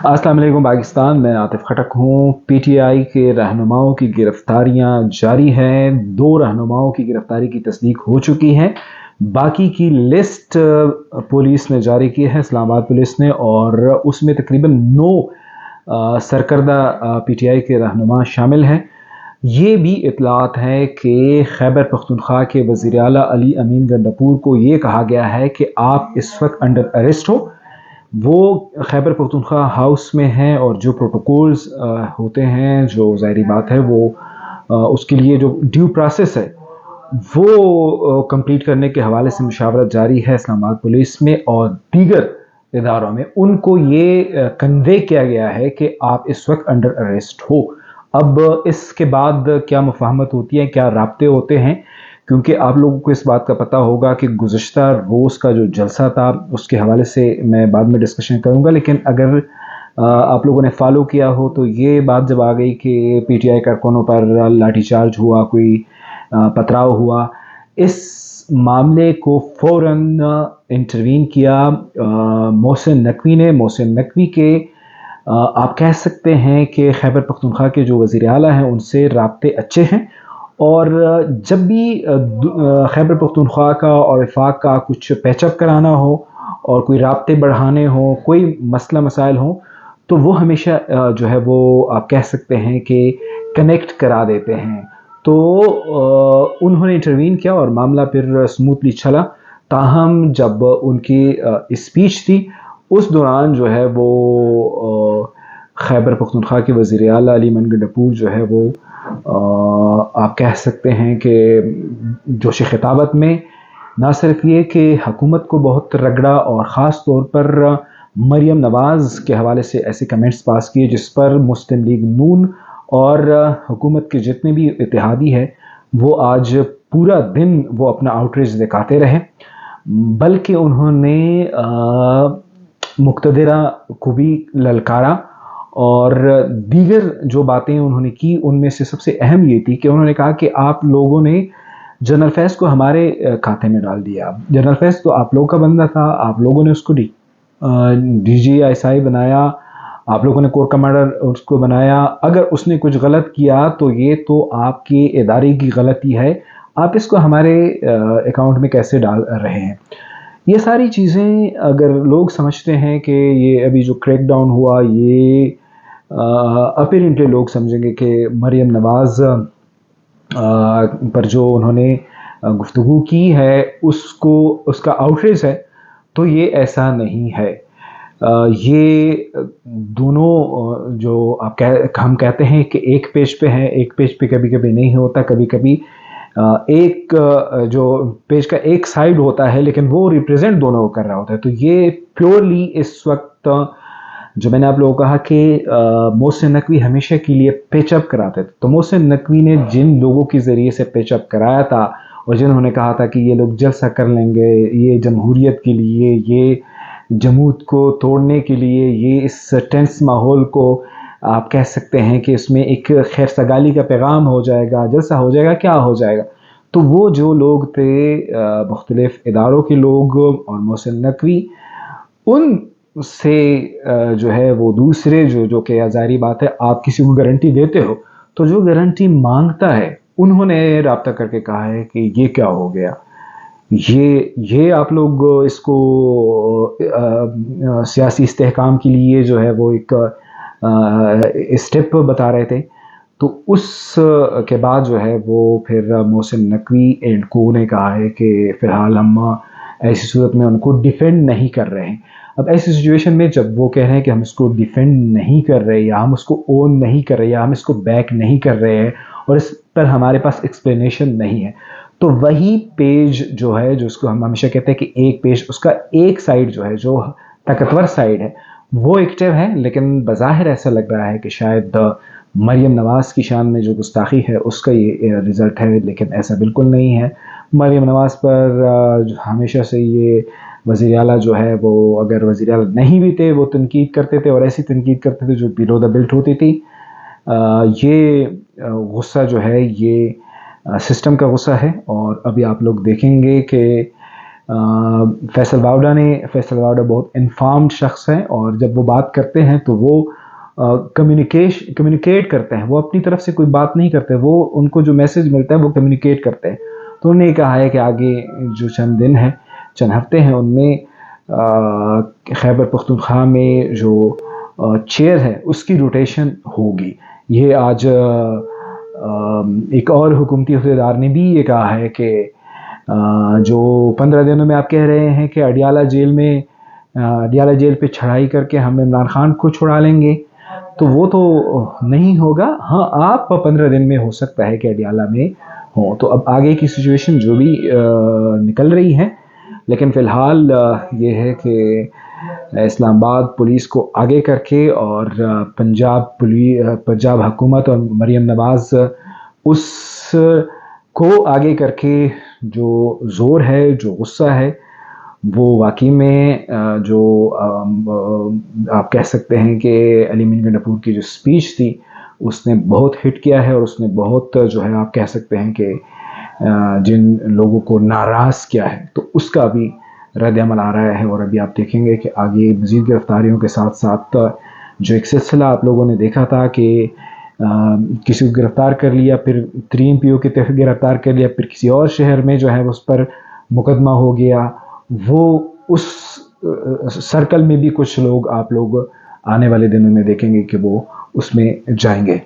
अस्सलाम वालेकुम पाकिस्तान। मैं आतिफ खटक हूँ। पीटीआई के रहनुमाओं की गिरफ्तारियां जारी हैं। 2 रहनुमाओं की गिरफ्तारी की तस्दीक हो चुकी है। बाकी की लिस्ट पुलिस ने जारी की है, इस्लामाबाद पुलिस ने, और उसमें तकरीबन 9 सरकर्दा पीटीआई के रहनुमा शामिल हैं। ये भी इतलात है कि खैबर पख्तूनख्वा के वज़ीर आला अली अमीन गंडापुर को ये कहा गया है कि आप इस वक्त अंडर अरेस्ट हो। वो खैबर पख्तूनख्वा हाउस में हैं और जो प्रोटोकॉल्स होते हैं, जो ज़ाहिरी बात है वो उसके लिए जो ड्यू प्रोसेस है वो कंप्लीट करने के हवाले से मुशावरत जारी है इस्लामाबाद पुलिस में और दीगर इदारों में। उनको ये कन्वे किया गया है कि आप इस वक्त अंडर अरेस्ट हो। अब इसके बाद क्या मुफाहमत होती है, क्या राब्ते होते हैं, क्योंकि आप लोगों को इस बात का पता होगा कि गुज़श्ता रोज़ का जो जलसा था उसके हवाले से मैं बाद में डिस्कशन करूंगा, लेकिन अगर आप लोगों ने फॉलो किया हो तो ये बात जब आ गई कि पीटीआई कारकुनों पर लाठीचार्ज हुआ, कोई पथराव हुआ, इस मामले को फ़ौरन इंटरवीन किया मोहसिन नकवी ने। मोहसिन नकवी के आप कह सकते हैं कि खैबर पख्तूनख्वा के जो वज़ीर आला हैं उनसे राब्ते अच्छे हैं, और जब भी खैबर पख्तूनख्वा का और वफाक का कुछ पैचअप कराना हो और कोई राब्ते बढ़ाने हो, कोई मसला मसाइल हो, तो वो हमेशा जो है वो आप कह सकते हैं कि कनेक्ट करा देते हैं। तो उन्होंने इंटरवीन किया और मामला फिर स्मूथली चला। ताहम जब उनकी स्पीच थी उस दौरान जो है वो खैबर पख्तूनख्वा के वज़ीर आला अली अमीन गंडापुर जो है वो आप कह सकते हैं कि जोश खिताबत में ना सिर्फ ये कि हुकूमत को बहुत रगड़ा और ख़ास तौर पर मरियम नवाज़ के हवाले से ऐसे कमेंट्स पास किए जिस पर मुस्लिम लीग नून और हुकूमत के जितने भी इत्तेहादी है वो आज पूरा दिन वो अपना आउटरीच दिखाते रहे। बल्कि उन्होंने मुक़्तदिरा को भी ललकारा और दीगर जो बातें उन्होंने की उनमें से सबसे अहम ये थी कि उन्होंने कहा कि आप लोगों ने जनरल फैज़ को हमारे खाते में डाल दिया। जनरल फैज़ तो आप लोगों का बंदा था, आप लोगों ने उसको DGSI बनाया, आप लोगों ने कोर कमांडर उसको बनाया। अगर उसने कुछ गलत किया तो ये तो आपके इदारे की गलती है, आप इसको हमारे अकाउंट में कैसे डाल रहे हैं। ये सारी चीज़ें अगर लोग समझते हैं कि ये अभी जो क्रैकडाउन हुआ ये अपीरेंटली लोग समझेंगे कि मरियम नवाज़ पर जो उन्होंने गुफ्तगू की है उसको उसका आउटरीच है, तो ये ऐसा नहीं है। ये दोनों जो हम कहते हैं कि एक पेज पे है, एक पेज पे कभी कभी नहीं होता, कभी कभी एक जो पेज का एक साइड होता है लेकिन वो रिप्रेजेंट दोनों को कर रहा होता है। तो ये प्योरली इस वक्त जो मैंने आप लोगों को कहा कि मोहसिन नकवी हमेशा के लिए पेचअप कराते थे, तो मोहसिन नकवी ने जिन लोगों के ज़रिए से पेचअप कराया था और जिन्होंने कहा था कि ये लोग जलसा कर लेंगे, ये जमहूरियत के लिए, ये जमूत को तोड़ने के लिए, ये इस टेंस माहौल को आप कह सकते हैं कि इसमें एक खैर सगाली का पैगाम हो जाएगा, जलसा हो जाएगा, क्या हो जाएगा। तो वो जो लोग थे मुख्तलिफ इदारों के लोग और मोहसिन नकवी, उन से जो है वो दूसरे जो कि ज़ाहिरी बात है आप किसी को गारंटी देते हो तो जो गारंटी मांगता है उन्होंने राब्ता करके कहा है कि ये क्या हो गया, ये आप लोग इसको सियासी इस्तेहकाम के लिए जो है वो एक स्टेप बता रहे थे। तो उस के बाद जो है वो फिर मोहसिन नकवी एंड को ने कहा है कि फ़िलहाल हम ऐसी सूरत में उनको डिफेंड नहीं कर रहे हैं। अब ऐसी सिचुएशन में जब वो कह रहे हैं कि हम इसको डिफेंड नहीं कर रहे या हम उसको ओन नहीं कर रहे या हम इसको बैक नहीं कर रहे हैं और इस पर हमारे पास एक्सप्लेनेशन नहीं है, तो वही पेज जो है जो उसको हम हमेशा कहते हैं कि एक पेज उसका एक साइड जो है जो ताकतवर साइड है वो एक्टिव है, लेकिन बज़ाहिर ऐसा लग रहा है कि शायद मरियम नवाज़ की शान में जो गुस्ताखी है उसका ये रिज़ल्ट है, लेकिन ऐसा बिल्कुल नहीं है। मरियम नवाज़ पर हमेशा से ये वज़ीर आला जो है वो अगर वज़ीर आला नहीं भी थे वो तनकीद करते थे और ऐसी तनकीद करते थे जो बिलो द बेल्ट होती थी। ये गुस्सा जो है ये सिस्टम का गुस्सा है और अभी आप लोग देखेंगे कि فیصل واؤڈا بہت انفارمڈ شخص ہیں، اور جب وہ بات کرتے ہیں تو وہ کمیونیکیٹ کرتے ہیں، وہ اپنی طرف سے کوئی بات نہیں کرتے، وہ ان کو جو میسج ملتا ہے وہ کمیونیکیٹ کرتے ہیں۔ تو انہوں نے کہا ہے کہ آگے جو چند دن ہیں، چند ہفتے ہیں، ان میں خیبر پختونخوا میں جو چیئر ہے اس کی روٹیشن ہوگی۔ یہ آج ایک اور حکومتی عہدیدار نے بھی یہ کہا ہے کہ جو 15 دنوں میں آپ کہہ رہے ہیں کہ اڈیالہ جیل پہ چڑھائی کر کے ہم عمران خان کو چھڑا لیں گے، تو وہ تو نہیں ہوگا۔ ہاں، آپ 15 دن میں ہو سکتا ہے کہ اڈیالہ میں ہوں، تو اب آگے کی سچویشن جو بھی نکل رہی ہے، لیکن فی الحال یہ ہے کہ اسلام آباد پولیس کو آگے کر کے، اور پنجاب حکومت اور مریم نواز اس کو آگے کر کے جو زور ہے، جو غصہ ہے، وہ واقعی میں جو آپ کہہ سکتے ہیں کہ علی مین گنڈاپور کی جو سپیچ تھی اس نے بہت ہٹ کیا ہے، اور اس نے بہت جو ہے آپ کہہ سکتے ہیں کہ جن لوگوں کو ناراض کیا ہے، تو اس کا بھی رد عمل آ رہا ہے۔ اور ابھی آپ دیکھیں گے کہ آگے مزید گرفتاریوں کے ساتھ ساتھ جو ایک سلسلہ آپ لوگوں نے دیکھا تھا کہ کسی کو گرفتار کر لیا، پھر تریم پی او کے تحت گرفتار کر لیا، پھر کسی اور شہر میں جو ہے اس پر مقدمہ ہو گیا، وہ اس سرکل میں بھی کچھ لوگ آپ لوگ آنے والے دنوں میں دیکھیں گے کہ وہ اس میں جائیں گے۔